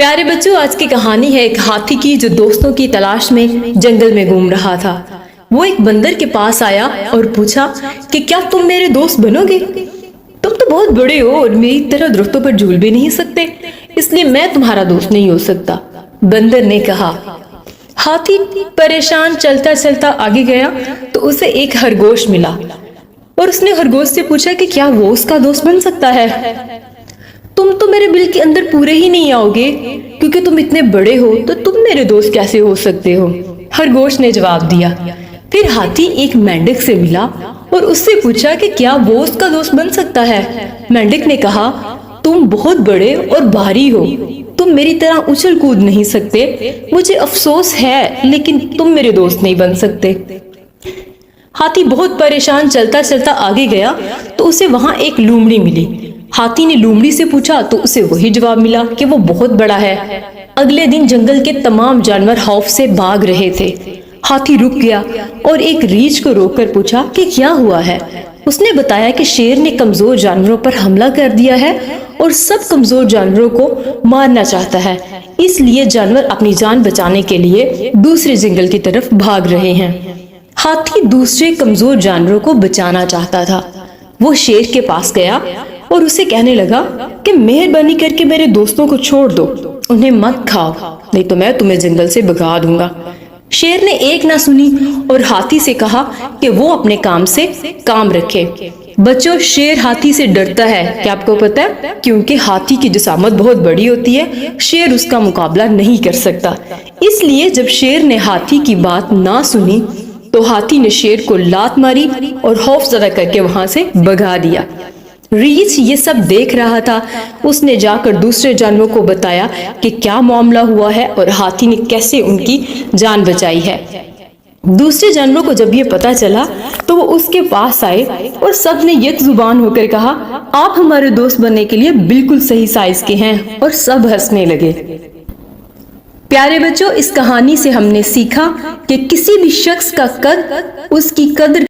प्यारे बच्चों, आज की कहानी है एक हाथी की जो दोस्तों की तलाश में जंगल में घूम रहा था। वो एक बंदर के पास आया और पूछा कि क्या तुम मेरे दोस्त बनोगे? तुम तो बहुत बड़े हो और मेरी तरह दरख्तों पर झूल भी नहीं सकते, इसलिए मैं तुम्हारा दोस्त नहीं हो सकता। बंदर ने कहा। हाथी परेशान चलता चलता आगे गया तो उसे एक खरगोश मिला और उसने खरगोश से पूछा कि क्या वो उसका दोस्त बन सकता है। तुम तो मेरे बिल के अंदर पूरे ही नहीं आओगे, क्योंकि तुम इतने बड़े हो तो तुम मेरे दोस्त कैसे हो सकते हो? खरगोश ने जवाब दिया। फिर हाथी एक मेंढक से मिला और उससे पूछा कि क्या वो उसका दोस्त बन सकता है। मेंढक ने कहा, तुम बहुत बड़े और भारी हो, तुम मेरी तरह उछल कूद नहीं सकते। मुझे अफसोस है, लेकिन तुम मेरे दोस्त नहीं बन सकते। हाथी बहुत परेशान चलता चलता आगे गया तो उसे वहां एक लोमड़ी मिली। हाथी ने लोमड़ी से पूछा तो उसे वही जवाब मिला कि वो बहुत बड़ा है। अगले दिन जंगल के तमाम जानवर खौफ से भाग रहे थे। हाथी रुक गया और एक रीछ को रोककर पूछा कि क्या हुआ है। उसने बताया कि शेर ने कमजोर जानवरों पर हमला कर दिया है और सब कमजोर जानवरों को मारना चाहता है, इसलिए जानवर अपनी जान बचाने के लिए दूसरे जंगल की तरफ भाग रहे हैं। हाथी दूसरे कमजोर जानवरों को बचाना चाहता था। वो शेर के पास गया और उसे कहने लगा कि मेहरबानी करके मेरे दोस्तों को छोड़ दो, उन्हें मत खाओ, नहीं तो मैं तुम्हें जंगल से भगा दूंगा। शेर ने एक ना सुनी और हाथी से कहा कि वो अपने काम से काम रखे। बच्चों, शेर हाथी से डरता है, क्या आपको पता है? क्योंकि हाथी की जिसामत बहुत बड़ी होती है, शेर उसका मुकाबला नहीं कर सकता। इसलिए जब शेर ने हाथी की बात ना सुनी तो हाथी ने शेर को लात मारी और खौफजदा करके वहां से भगा दिया। रीछ ये सब देख रहा था। उसने जाकर दूसरे जानवरों को बताया कि क्या मामला हुआ है और हाथी ने कैसे उनकी जान बचाई है। दूसरे जानवरों को जब ये पता चला तो वो उसके पास आए और सब ने एक जुबान होकर कहा, आप हमारे दोस्त बनने के लिए बिल्कुल सही साइज के हैं, और सब हंसने लगे। प्यारे बच्चों, इस कहानी से हमने सीखा कि किसी भी शख्स का कद उसकी कदर